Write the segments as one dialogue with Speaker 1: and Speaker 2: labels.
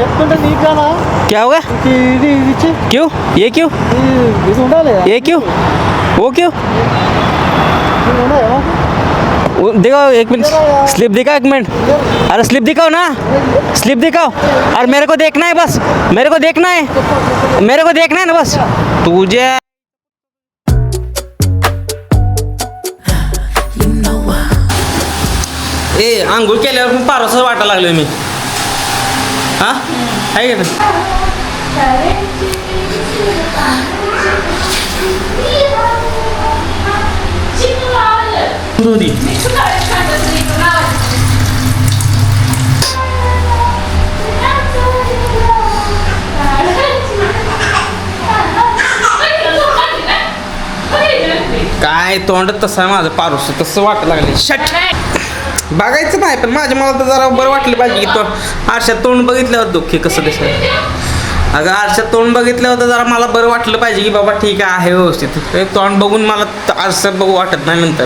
Speaker 1: क्या हुआ? क्यों? ये क्यों? ये क्यों? वो क्यों? देखो एक मिनट, स्लिप दिखाओ एक मिनट. अरे स्लिप दिखाओ ना, स्लिप दिखाओ. अरे मेरे को देखना है बस, मेरे को देखना है, मेरे को देखना है ना बस. तुझे ए आंघोळ केल्यावर पण पारोसं वाटायला लागलोय मी. हा आहे का? काय तोंड तसं आहे माझं, पारोस तसं वाटायला लागले. शट बघायचं नाही, पण माझ्या मला तर जरा बरं वाटलं पाहिजे की तो आरशात तोंड बघितल्यावर दुःखी कसं दिसत. अगं आरशात तोंड बघितल्यावर तर जरा मला बरं वाटलं पाहिजे की बाबा ठीक आहे व्यवस्थित. तोंड बघून मला आरशात बघू वाटत नाही नंतर.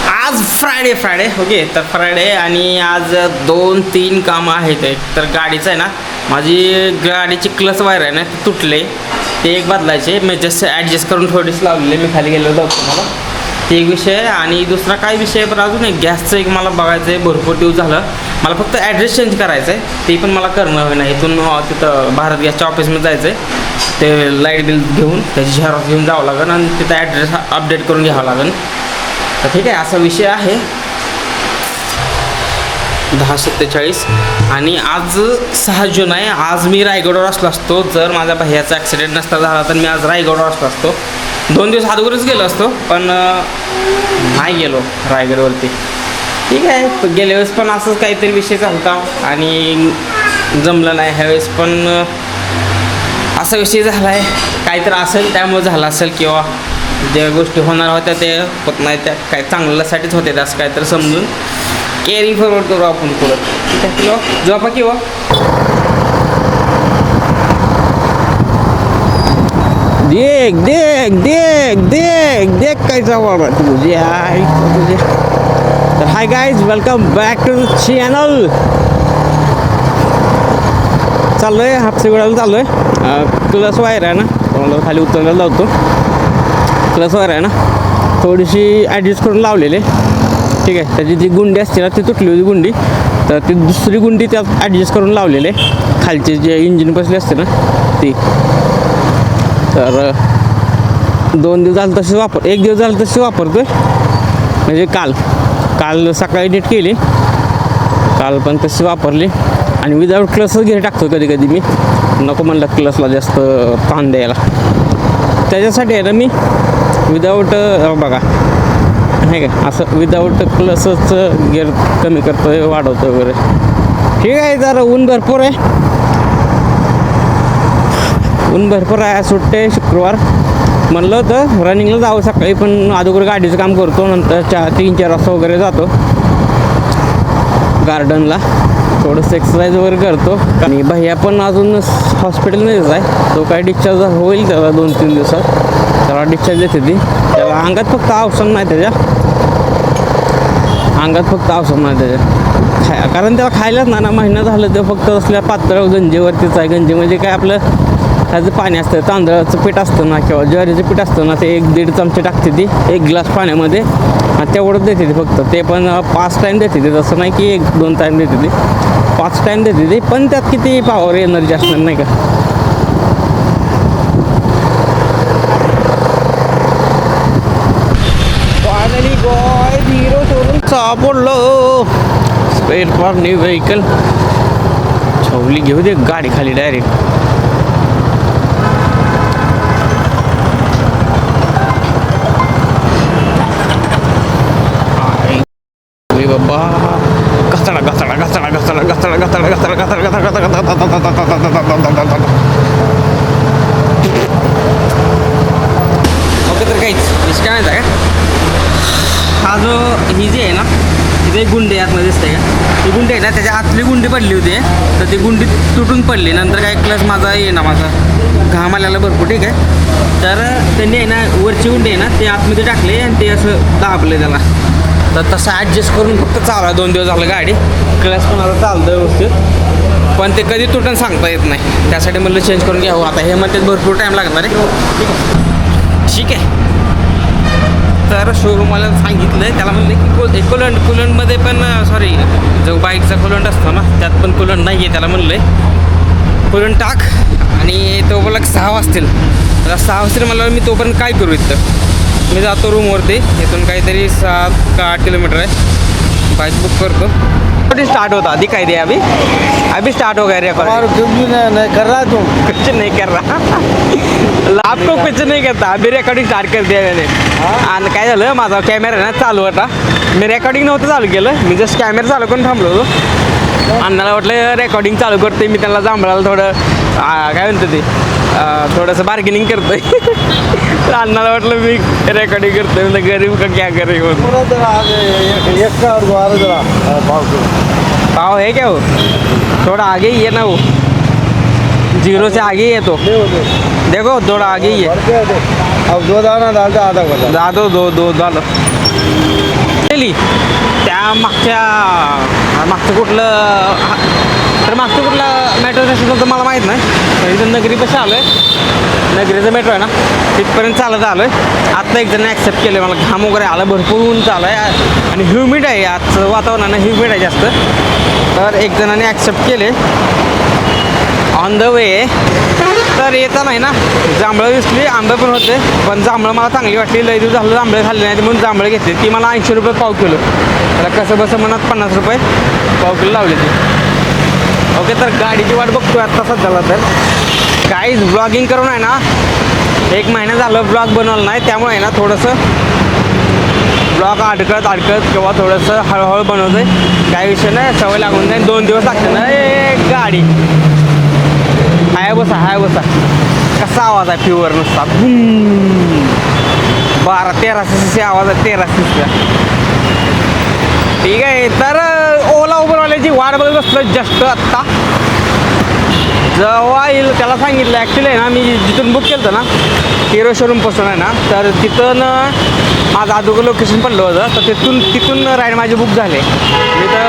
Speaker 1: आज फ्रायडे ओके. तर फ्रायडे आणि आज 2-3 कामं आहेत. एक तर गाडीचं आहे ना, माझी गाडीची क्लच वायर आहे ना ती तुटले, ते एक बदलायचे. मी जस्ट ॲडजस्ट करून थोडीच लावलेले, मी खाली गेलो जातो मला ते एक विषय. आणि दुसरा काय विषय पण अजून एक गॅसचं एक मला बघायचं आहे. भरपूर दिवस झालं मला फक्त ॲड्रेस चेंज करायचं आहे, ते पण मला करणं हवं नाही. इथून तिथं भारत गॅसच्या ऑफिसमध्ये जायचं आहे, ते लाईट बिल घेऊन त्याची झेरॉक्स घेऊन जावं लागेल आणि तिथं ॲड्रेस अपडेट करून घ्यावं लागेल. तर ठीक आहे, असा विषय आहे. 10:47 आणि आज 6 जून आहे. आज मी रायगडवर असलो असतो, जर माझ्या भैयाचा ॲक्सिडेंट नसता झाला तर मी आज रायगडवर असलो असतो. 2 दिवस अगोदरच गेलो असतो, पण नाही गेलो रायगडवरती. ठीक आहे, गेल्या वेळेस पण असंच काहीतरी विषय झाला आणि जमलं नाही. ह्यावेळेस पण असा विषय झाला आहे, काहीतरी असेल त्यामुळे झाला असेल, किंवा ज्या गोष्टी होणार होत्या ते होत नाही, त्या काय चांगल्यासाठीच होते, असं काहीतरी समजून कॅरी फॉरवर्ड करू आपण पुढं. ठीक आहे, किंवा झोपा किंवा देख देख देख देख देख कैसा वाढ तुझे आहे तुझे. तर hi guys, welcome back to the channel. चाललो आहे हापसेगडाला, चाललो आहे. क्लस वायर आहे ना, तुम्हाला खाली उतरायला लावतो. क्लस वायर आहे ना थोडीशी ॲडजस्ट करून लावलेले. ठीक आहे, त्याची जी गुंडी असते ना ती तुटली होती गुंडी, तर ती दुसरी गुंडी त्यात ॲडजस्ट करून लावलेले. खालचे जे इंजिन बसले असते ना ती. तर 2 दिवस झालं तसे एक दिवस झालं तसे वापरतो आहे. म्हणजे काल सकाळी नीट केली, काल पण तशी वापरली. आणि विदाऊट क्लसच घे टाकतो कधी कधी मी, नको म्हणलं क्लसला जास्त ताण द्यायला. त्याच्यासाठी आहे ना मी विदाऊट बघा नाही का, असं विदाऊट क्लसच गिअर कमी करतो आहे, वाढवतो वगैरे. ठीक आहे, जरा ऊन भरपूर आहे, सुट्टे शुक्रवार. म्हणलं होतं रनिंगला जावं सकाळी, पण अगोदर गाडीचं काम करतो, नंतर 3-4 वाजता वगैरे जातो गार्डनला, थोडंसं एक्सरसाइज वगैरे करतो. आणि भैया पण अजून हॉस्पिटलमध्येच आहे, तो काय डिस्चार्ज होईल त्याला 2-3 दिवसात. त्याला डिस्चार्ज देते ती. त्याला अंगात फक्त औषध नाही, त्याच्या कारण त्याला खायलाच ना महिना झालं ते फक्त असल्या पातळ गंजीवरतीच आहे. गंजी म्हणजे काय आपलं त्याचं पाणी असतं, तांदळाचं पीठ असतं ना किंवा ज्वारीचं पीठ असतं ना, ते 1-1.5 चमचे टाकते ती 1 ग्लास पाण्यामध्ये, आणि तेवढंच देते ती फक्त. ते पण 5 टाईम देते ती, तसं नाही की 1-2 टाईम देते ती, 5 टाईम देते ती. पण त्यात किती पॉवर एनर्जी असणार नाही का. फायनली बॉय हिरो सोडून सापडलो. Spare for new vehicle. छवली घेऊ दे गाडी खाली डायरेक्ट. बाबा घसडा घसडा घसडा घसडा घसडा घसडा घसडा घसडा घसडा. ओके, तर काहीच विषय काय माहिती आहे का, हा जो ही जी आहे ना तिथे एक गुंडी आतमध्ये दिसते का, ती गुंडी आहे ना त्याच्या आतली गुंडी पडली होती, तर ती गुंडी तुटून पडली. नंतर काय क्लच माझा ये ना माझा घाम आलेला भरपूर. ठीक आहे, तर त्यांनी आहे ना वरची गुंडी आहे ना ते आतमध्ये टाकले आणि ते असं दाबले त्याला. तर तसं ॲडजस्ट करून फक्त चालू आहे. 2 दिवस झालं गाडी, क्लच पण आता चालतं व्यवस्थित. पण ते कधी तुटून सांगता येत नाही. त्यासाठी म्हणलं चेंज करून घ्यावं. आता हे म्हणते भरपूर टाईम लागणार आहे. ठीक आहे. तर शोरूमवाल्यानं सांगितलं, त्याला म्हणलं की कुलंटमध्ये पण सॉरी जो बाईकचा कुलंट असतो ना त्यात पण कुलंट नाही आहे. त्याला म्हणलं आहे कुलंट टाक. आणि तो बोला 6 वाजतील. आता 6 वाजतील मला मी तोपर्यंत काय करू इथं. मी जातो रूमवरती. इथून काहीतरी 7 का 8 किलोमीटर आहे. बाईक बुक करतो. स्टार्ट होता दिखाई दे अभी स्टार्ट हो गया रिकॉर्ड.
Speaker 2: नहीं कर रहा तुम
Speaker 1: कुछ नहीं कर रहा. आपको कुछ नहीं करता. अभी रेकॉर्डिंग स्टार्ट कर दिया मैंने. आणि काय झालं माझा कॅमेरा ना चालू होता. मी रेकॉर्डिंग नव्हतं चालू केलं. मी जस्ट कॅमेरा चालू करून थांबलो होतो. अण्णाला वाटलं रेकॉर्डिंग चालू करते मी. त्यांना जांभळाला थोडं काय म्हणतं ते थोडंसं बार्गेनिंग करतोय. अण्णाला वाटलं मी रेकॉर्डिंग करतोय. म्हणजे गरीब का क्या करे पाव है क्या वो थोड़ा आगे ही है ना वो 0 से आगे ही है तो देखो थोड़ा आगे ही है.
Speaker 2: अब 2 दाना डालता आधा बता
Speaker 1: दादो दो झालं केली. त्या मागचं कुठलं तर मागचं कुठलं मेट्रो स्टेशन तर मला माहीत नाही. तर इथं नगरीपाशी आलो आहे. नगरीचं मेट्रो आहे ना तिथपर्यंत चालत आलो आहे. आत्ता एक जण ॲक्सेप्ट केलं. मला घाम वगैरे आला भरपूर ऊन चालू आहे आणि ह्युमिड आहे. आजचं वातावरणानं ह्युमिड आहे जास्त. तर एक जणाने ॲक्सेप्ट केले ऑन द वे. तर येता नाही ना जांभळं दिसली. आंबे पण होते पण जांभळं मला चांगली वाटली. लई दिवस झालं जांभळं खाल्ली नाही म्हणून जांभळं घेतली. ती मला 80 रुपये पाव किलो. त्याला कसं बसं मनात 50 रुपये पाव किलो लावली ती. ओके तर गाडीची वाट बघतो आत्ता सध्याला. तर काहीच ब्लॉगिंग करून आहे ना 1 महिना झालं ब्लॉग बनवलं नाही. त्यामुळे आहे ना थोडंसं ब्लॉग अडकत किंवा थोडंसं हळूहळू बनवतोय. काही विषय नाही सवय लागून जाईल. 2 दिवस लागते ना. गाडी हाय बसा कसा आवाज आहे प्युअर नुसता 12-13 सीसी आवाज आहे. 13 सीसीचा. ठीक आहे. तर ओला उबरवाल्याची वाट बघत बसलो जस्ट आत्ता. जेव्हा येईल त्याला सांगितलं ॲक्च्युली आहे ना मी जिथून बुक केलं होतं ना हिरो शोरूमपासून आहे ना तर तिथून माझं अगोदर लोकेशन पडलं होतं. तर तिथून राईड माझी बुक झाले. मी तर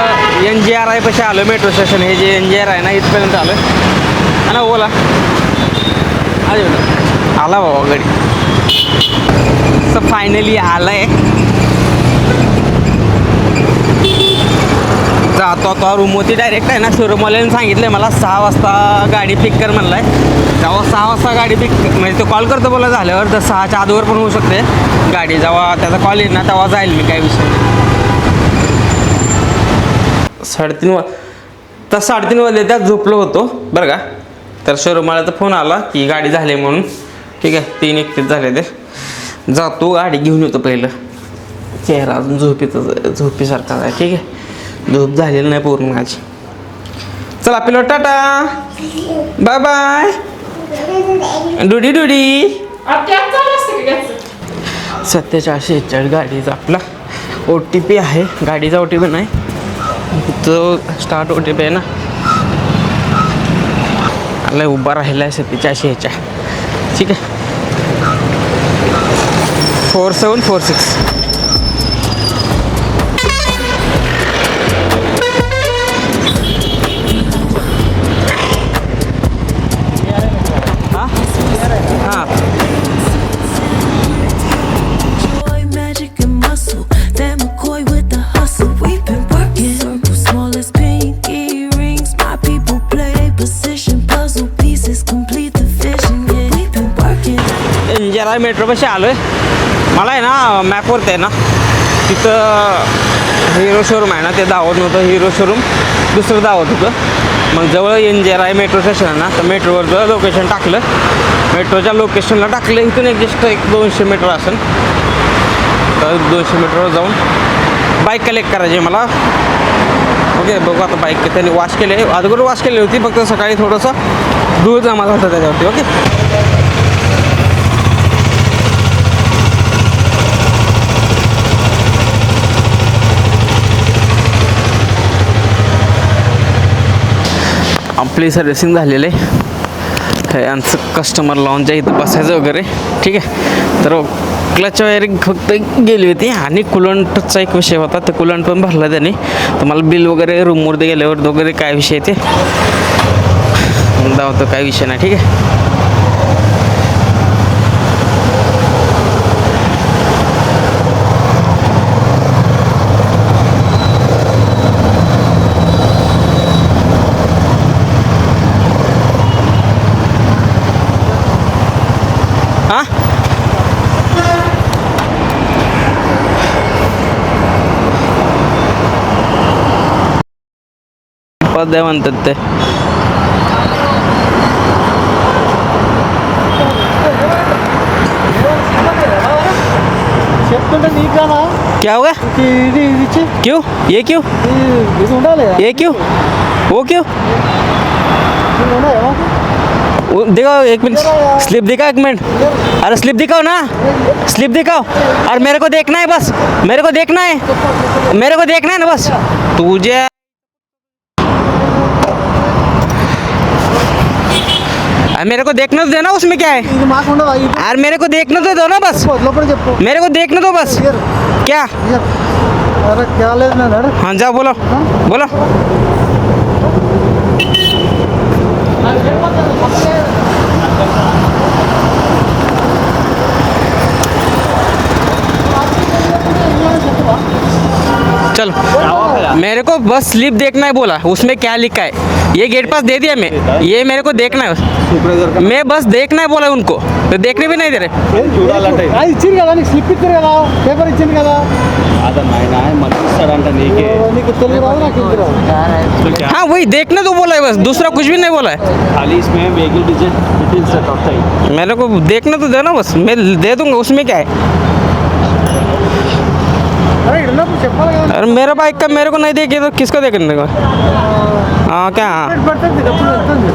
Speaker 1: NGRI पाशी आलो. मेट्रो स्टेशन हे जे NGR आहे ना इथपर्यंत आलो आहे ना. ओला आला बाबा गाडी. तर फायनली आलं आहे. जातो आता रूमवरती डायरेक्ट आहे ना. शोरूमवाल्याने सांगितलं आहे मला 6 वाजता गाडी पिक कर म्हणलं आहे. जेव्हा 6 वाजता गाडी पिक म्हणजे तो कॉल करतो बोला झाल्यावर तर 6च्या आधीवर पण होऊ शकते गाडी. जेव्हा त्याचा कॉल येईल ना तेव्हा जाईल मी. काय विषय 3:30 तर 3:30 वाजले त्यात झोपलो होतो बरं का. तर शोरूमवाल्याचा फोन आला की गाडी झाली म्हणून. ठीक आहे 3:31 झाले ते. जातो गाडी घेऊन येतो पहिलं. चेहरा अजून झोपीसारखा आहे. ठीक आहे झोप झालेली नाही पूर्ण माझी. चला पिलो टाटा बाय बाय डुडी 47 गाडीचा आपला OTP आहे. गाडीचा OTP नाही तो स्टार्ट OTP आहे ना. आला उभा राहिला आहे 47 ठीक आहे 4746. मेट्रोपाशी आलो आहे. मला आहे ना मॅपवरती आहे ना तिथं हिरो शोरूम आहे ना ते दावत नव्हतं. हिरो शोरूम दुसरं दावत होतं. मग जवळ NGRI मेट्रो स्टेशन आहे ना तर मेट्रोवरचं लोकेशन टाकलं. मेट्रोच्या लोकेशनला टाकलं. इथून एक जस्ट 200 मीटर असेल. तर 200 मीटरवर जाऊन बाईक कलेक्ट करायची मला. ओके बघू आता बाईक त्यांनी वॉश केले. अगोदर वॉश केली होती फक्त सकाळी थोडंसं धूळ जमा होतं त्याच्यावरती. ओके आपली सर्व्हिसिंग झालेलं आहे. हे आमचं कस्टमर लॉन्च आहे इथं बसायचं वगैरे. ठीक आहे तर क्लच वायरिंग फक्त गेली होती आणि कुलंटचा एक विषय होता, ते कुलंट पण भरला त्याने. तुम्हाला बिल वगैरे रूमवरती गेल्यावर वगैरे काय विषय ते दावतो, काय विषय नाही. ठीक आहे. हां पद्या म्हणतात ते. क्या होगा? क्यों? ये क्यों? ये क्यों? वो क्यों? दिखाओ एक मिनट, स्लिप दिखाओ एक मिनट. अरे स्लिप दिखाओ ना, स्लिप दिखाओ. अरे मेरे को देखना है बस, मेरे को देखना है, मेरे को देखना है ना बस. तुझे मेरे को देखने तो देना, उसमें क्या है. यार मेरे को देखने तो दो ना बस, मेरे को देखने दो बस. क्या?
Speaker 2: अरे क्या लेना है?
Speaker 1: हाँ जाओ, बोलो बोलो. चलो, मेरे को बस स्लिप देखना है बोला, उसमें क्या लिखा है. ये गेट पास दे दिया मैं, ये मेरे को देखना है. मैं बस देखना है बोला उनको, तो देखने भी नहीं दे रहे.
Speaker 2: ఇచ్చింది కదా నీకు స్లిప్ ఇచ్చారు కదా పేపర్ ఇచ్చింది కదా నీకు తెలుగు రాదు నాకు తెలుగు రాదు
Speaker 1: हाँ वही देखने तो बोला है बस, दूसरा कुछ भी नहीं बोला है.
Speaker 3: खाली इसमें व्हीकल डिटेल सेट होता है.
Speaker 1: मेरे को देखने तो देना बस, मैं दे दूंगा, उसमें क्या है.
Speaker 2: అరే ఇక్కడ ఉన్నప్పుడు చెప్పాలి కదా
Speaker 1: अरे मेरा बाइक का मेरे को नहीं देखे तो किसको देखने को. हाँ क्या. हाँ
Speaker 2: పడుతుంది డబ్బులు వస్తుంది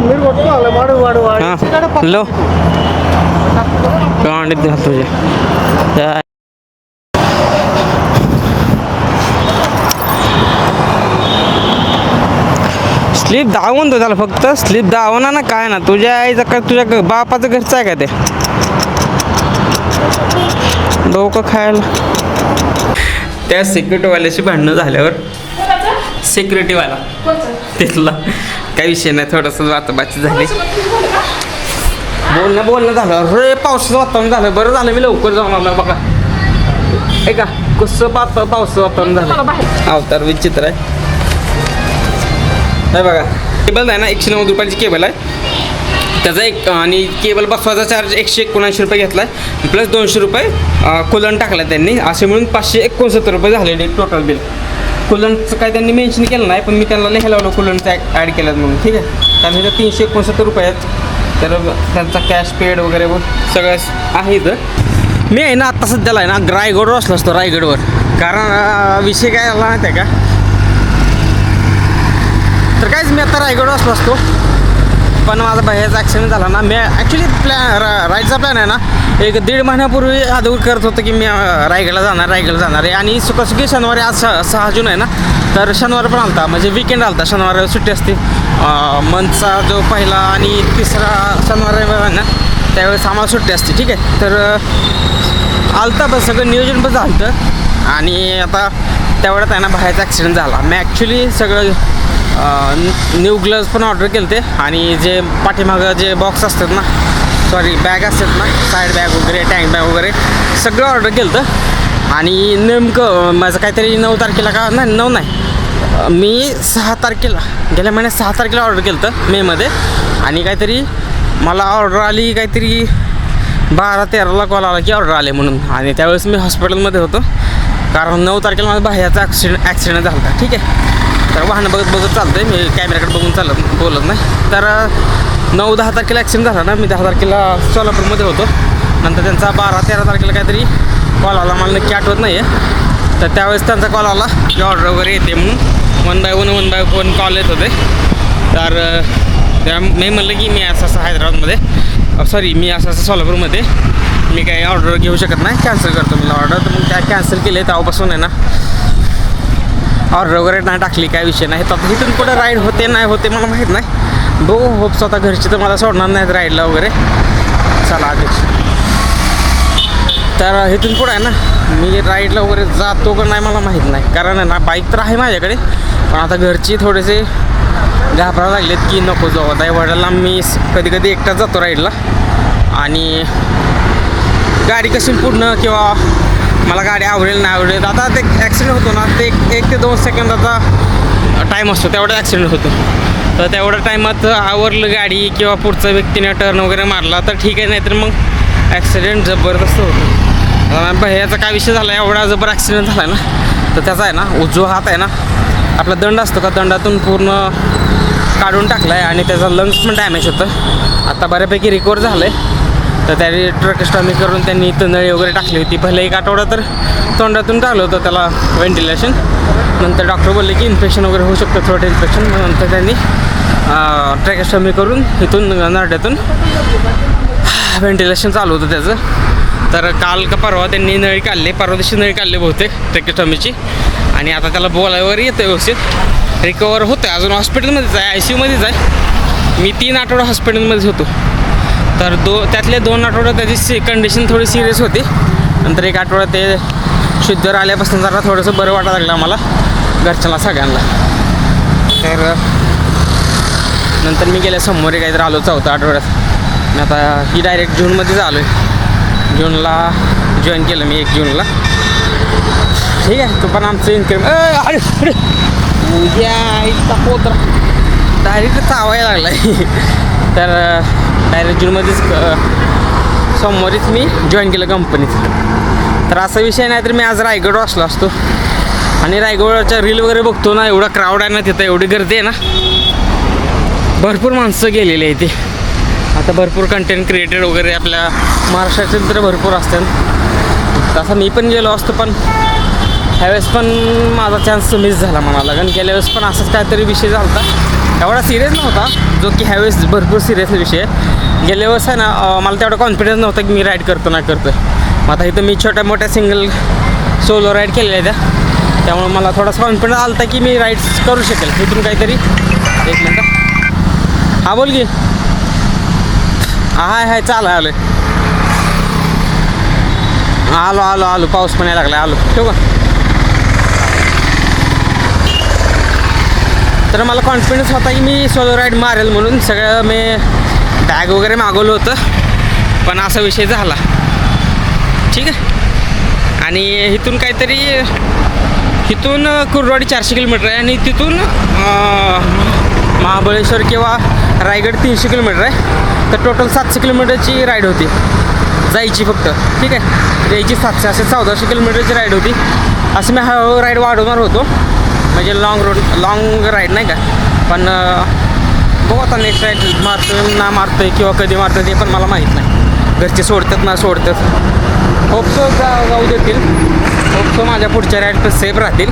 Speaker 2: మీరు కొట్టుకోవాలి వాడు వాడు వాడు
Speaker 1: हाँ लो कहाँ दिया तुझे. स्लीप दावून तो त्याला फक्त स्लीप दावना ना, काय ना तुझ्या आईचं का तुझ्या बापाचं घरचं आहे का ते. डोकं खायला. त्या सिक्युरिटीवाल्याशी भांडणं झाल्यावर सिक्युरिटीवाला तिथला काही विषय नाही, थोडंसं वाताबाची झाली, बोलणं झालं. अरे पावसाचं वातावरण झालं, बरं झालं मी लवकर जाऊन आलो. बघा ऐका कसं पावसाचं वातावरण झालं. अवतार विचित्र आहे. हे बघा केबल आहे ना, 190 रुपयाची केबल आहे. त्याचा एक आणि केबल बसवायचा चार्ज 179 रुपये घेतला आहे, प्लस 200 रुपये कुलन टाकला त्यांनी. असे म्हणून 569 रुपये झालेले टोटल बिल. कुलनचं काय त्यांनी मेन्शन केलं नाही, पण मी त्यांना लिहायला लावलं कुलनचं ॲड केलं म्हणून. ठीक आहे. कारण हे 369 रुपये आहेत, तर त्यांचा कॅश पेड वगैरे सगळं आहे. इथं मी आहे ना आत्ता सध्याला आहे ना रायगडवर असलो असतो, रायगडवर. कारण विषय काय झाला माहिती आहे का, तर काहीच मी आता रायगडवर असलो असतो, पण माझा बाहेरचा ॲक्सिडेंट झाला ना. मी ॲक्च्युली राईडचा प्लॅन आहे ना एक 1.5 महिन्यापूर्वी अगोदर करत होतं की मी रायगडला जाणार आहे. आणि सुखी शनिवारी आज 6 जून आहे ना, तर शनिवार पण आलता, म्हणजे विकेंड आलता. शनिवार सुट्टी असते, मंथचा जो पहिला आणि तिसरा शनिवार आहे ना, त्यावेळेस आम्हाला सुट्टी असते. ठीक आहे. तर आलता पण सगळं नियोजन पण झालं. आणि आता तेवढ्यात आहे ना बाहेरचा ॲक्सिडेंट झाला. मी ॲक्च्युली सगळं न्यू ग्लव्ज पण ऑर्डर केले ते, आणि जे पाठीमागं जे बॉक्स असतात ना, सॉरी बॅग असतात ना, साईड बॅग वगैरे टँक बॅग वगैरे सगळं ऑर्डर केलं तर. आणि नेमकं माझं काहीतरी 9 तारखेला का नाही, 9 नाही, मी 6 तारखेला गेल्या महिन्यात 6 तारखेला ऑर्डर केलं तर मेमध्ये. आणि काहीतरी मला ऑर्डर आली काहीतरी 12-13ला कॉल आला की ऑर्डर आले म्हणून. आणि त्यावेळेस मी हॉस्पिटलमध्ये होतो, कारण 9 तारखेला माझा बाह्याचा ॲक्सिडेंट झाला होता. ठीक आहे. तर वाहनं बघत चालतं आहे, मी कॅमेऱ्याकडे बघून बोलत नाही. तर 9-10 तारखेला ॲक्सिडेंट झाला ना, मी 10 तारखेला सोलापूरमध्ये होतो. नंतर त्यांचा 12-13 तारखेला काहीतरी कॉल आला, मला नक्की आठवत नाही आहे. तर त्यावेळेस त्यांचा कॉल आला की ऑर्डर वगैरे येते म्हणून, 1 बाय 1 कॉल येत होते. तर मी म्हणलं की मी असं हैदराबादमध्ये, सॉरी मी असं सोलापूरमध्ये मी काही ऑर्डर घेऊ शकत नाही, कॅन्सल करतो मला ऑर्डर. तर मग त्या कॅन्सल केले. तेव्हापासून आहे ना ऑर्डर वगैरे नाही टाकली, काय विषय नाही. तर इथून पुढे राईड होते नाही होते मला माहीत नाही. बघू, होप स्वतः घरची तर मला सोडणार नाहीत राईडला वगैरे. चला अध्यक्ष. तर इथून पुढं आहे ना मी राईडला वगैरे जातो का नाही मला माहीत नाही, कारण आहे ना बाईक तर आहे माझ्याकडे, पण आता घरची थोडेसे घाबरायला लागलेत की नको जाऊ. आता वडिलांना मी कधी कधी एकटाच जातो राईडला, आणि गाडी कशी पूर्ण किंवा मला गाडी आवडेल नाही आवडेल. आता ते ॲक्सिडेंट होतो ना, ते 1 ते 2 सेकंदाचा टाईम असतो, तेवढा ॲक्सिडेंट होतो. तर तेवढ्या टायमात आवरलं गाडी किंवा पुढचा व्यक्तीने टर्न वगैरे मारला तर ठीक आहे, नाहीतर मग ॲक्सिडेंट जबरदस्त होतो. आता भैयाचा काय विषय झाला, एवढा जबर ॲक्सिडेंट झाला आहे ना, तर त्याचा आहे ना उजवा हात आहे ना, आपला दंड असतो का, दंडातून पूर्ण काढून टाकला आहे आणि त्याचा लंग्स पण डॅमेज होतं. आता बऱ्यापैकी रिकवर झालं आहे. तर त्याने ट्रकस्टॉमी करून त्यांनी इथं नळी वगैरे टाकली होती. पहिले 1 आठवडा तर तोंडातून टाकलं होतं त्याला व्हेंटिलेशन. नंतर डॉक्टर बोलले की इन्फेक्शन वगैरे होऊ शकतं, थ्रोट इन्फेक्शन. नंतर त्यांनी ट्रॅकेस्टॉमी करून इथून नरड्यातून व्हेंटिलेशन चालू होतं त्याचं. तर काल का परवा त्यांनी नळी काढले, परवा दिवशी नळी काढली बहुतेक ट्रॅकेस्टॉमीची, आणि आता त्याला बोलायवर येतं व्यवस्थित, रिकवर होतं आहे. अजून हॉस्पिटलमध्येच आहे, ICUमध्येच आहे. मी 3 आठवडा हॉस्पिटलमध्येच होतो. तर त्यातले 2 आठवडे त्याची कंडिशन थोडी सिरियस होती. नंतर 1 आठवडा ते शुद्धर आल्यापासून जरा थोडंसं बरं वाटायला लागलं आम्हाला घरच्यांना सगळ्यांना. तर नंतर मी गेल्या सोमवारी काहीतरी आलो 4थ्या आठवड्यात. आता ही डायरेक्ट जूनमध्येच आलो आहे. जूनला जॉईन केलं मी 1 जूनला. ठीक आहे, तो पण आमचं इन्क्रीमेंट उद्या इतका पोत्र डायरेक्ट चावायला लागला आहे. तर डायरेक्ट जूनमध्येच सोमवारीच मी जॉईन केलं कंपनीत. तर असा विषय नाही तर मी आज रायगड वाचलो असतो. आणि रायगडच्या रील वगैरे बघतो ना, एवढा क्राऊड आहे ना तिथं, एवढी गर्दी आहे ना, भरपूर माणसं गेलेली आहे ते. आता भरपूर कंटेंट क्रिएटर वगैरे आपल्या महाराष्ट्राचे तर भरपूर असतात. तसं मी पण गेलो असतो, पण ह्यावेळेस पण माझा चान्स मिस झाला म्हणाला. कारण गेल्या वेळेस पण असंच काहीतरी विषय झाला होता, एवढा सिरियस नव्हता जो की ह्यावेळेस भरपूर सिरियस विषय आहे. गेल्या वेळेस आहे ना मला तेवढा कॉन्फिडन्स नव्हता की मी राईड करतो नाही करतो. मग आता इथं मी छोट्या मोठ्या सिंगल सोलो राईड केलेल्या त्या, त्यामुळे मला थोडासा कॉन्फिडन्स आला होता की मी राईड्स करू शकेल. इथून काहीतरी 1 मिनटं. हा बोल की. हाय चाल आलो आलो पाऊस पण यायला लागला. आलो ठेवू का. तर मला कॉन्फिडन्स होता की मी सोलो राईड मारेल म्हणून. सगळं मी बॅग वगैरे मागवलं होतं, पण असा विषय झाला. ठीक आहे. आणि इथून काहीतरी इथून कुर्डवाडी 400 किलोमीटर आहे, आणि तिथून महाबळेश्वर किंवा रायगड 300 किलोमीटर आहे. तर टोटल 700 किलोमीटरची राईड होती जायची फक्त. ठीक आहे, यायची 700, असे 1400 किलोमीटरची राईड होती. असं मी हळूहळू राईड वाढवणार होतो, म्हणजे लॉंग राईड नाही का. पण बघू आता नेक्स्ट राईड मारतोय ना मारतोय किंवा कधी मारतोय ते पण मला माहीत नाही. घरचे सोडतात ना सोडतात. होपसो जाऊ देतील, होपसो माझ्या पुढच्या राईड पण सेफ राहतील.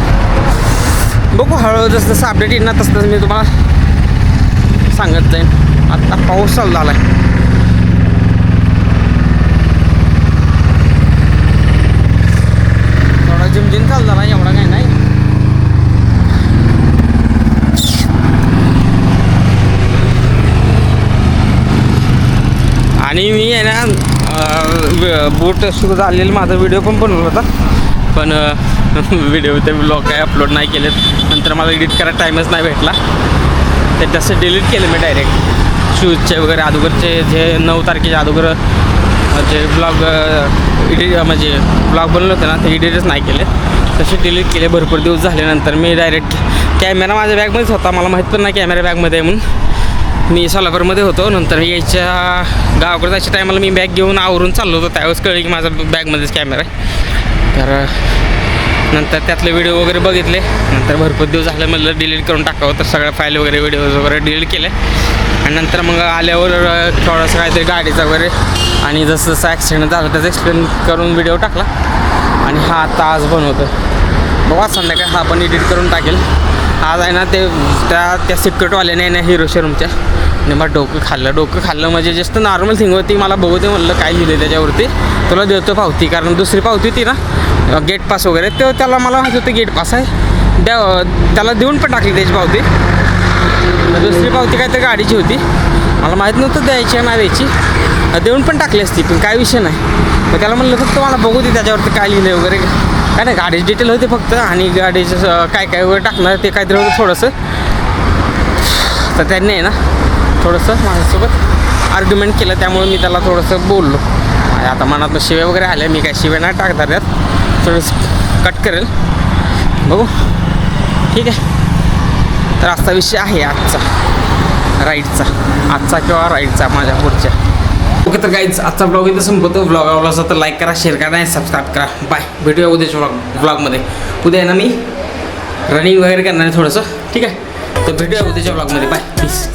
Speaker 1: बघू हळूहळू जसं जसं अपडेट येईल ना तसं तसं मी तुम्हाला सांगत जाईन. आता पाऊस चालू झाला आहे. थोडा जिमजिम चालू झाला, एवढा काही नाही. आणि मी आहे ना बूट सुरू झालेलं माझा व्हिडिओ पण बनवला होता, पण व्हिडिओ ते ब्लॉग काय अपलोड नाही केलेत. नंतर मला एडिट करायला टाईमच नाही भेटला, ते तसं डिलीट केलं मी डायरेक्ट. शूजचे वगैरे अगोदरचे जे 9 तारखेच्या अगोदर जे ब्लॉग म्हणजे ब्लॉग बनवलं होतं ना ते एडिटच नाही केले, तसे डिलीट केले. भरपूर दिवस झाल्यानंतर मी डायरेक्ट कॅमेरा माझ्या बॅगमध्येच होता, मला माहीत पण नाही कॅमेरा बॅगमध्ये आहे म्हणून. मी सोलापूरमध्ये होतो. नंतर यायच्या गावाकडे जायच्या टायमाला मी बॅग घेऊन आवरून चाललो होतो, त्यावेळेस कळलं की माझा बॅगमध्येच कॅमेरा आहे. तर नंतर त्यातले व्हिडिओ वगैरे बघितले. नंतर भरपूर दिवस झाले म्हटलं डिलीट करून टाकावं, तर सगळ्या फाईल वगैरे व्हिडिओज वगैरे डिलीट केले. आणि नंतर मग आल्यावर थोडंसं काहीतरी गाडीचा वगैरे आणि जसं जसं ॲक्सिडेंट झालं त्याचं एक्सप्लेन करून व्हिडिओ टाकला. आणि हा आता आज बनवतो. बघा संध्याकाळी हा पण एडिट करून टाकेल. आज आहे ना ते त्या सिक्युरिटीवाल्याने ना हिरो शोरूमच्या आणि मग डोकं खाल्लं म्हणजे जस्ट नॉर्मल थिंग होती. मला बघू दे म्हणलं काय लिहिलं त्याच्यावरती, तुला देतो पावती. कारण दुसरी पावती होती ना गेट पास वगैरे, ते त्याला मला माहिती होतं गेट पास आहे, त्याला देऊन पण टाकली त्याची पावती. दुसरी पावती काय तर गाडीची होती. मला माहीत नव्हतं द्यायची आहे नाही द्यायची, देऊन पण टाकली असती, पण काय विषय नाही. मग त्याला म्हणलं फक्त मला बघू दे त्याच्यावरती काय लिहिलं वगैरे, काय नाही गाडीचे डिटेल होते फक्त, आणि गाडीचं काय काय वगैरे टाकणार ते काहीतरी होतं थोडंसं. तर त्यांनी आहे ना थोडंसं माझ्यासोबत आर्ग्युमेंट केलं, त्यामुळे मी त्याला थोडंसं बोललो. आता मनात शिव्या वगैरे आल्या, मी काय शिव्या नाही टाकणार त्यात, थोडंसं कट करेल, बघू ठीक आहे. तर असा विषय आहे आजचा राईडचा किंवा राईडचा माझ्या पुढच्या. ओके तर गाईज आजचा ब्लॉग इथं संपतो. ब्लॉग आवडला असेल तर लाईक करा, शेअर करा आणि सबस्क्राईब करा. बाय, भेटूया उद्याच्या ब्लॉगमध्ये. उद्या आहे ना मी रनिंग वगैरे करणार आहे थोडंसं, ठीक आहे. तर भेटूया उद्याच्या ब्लॉगमध्ये. Bye, please.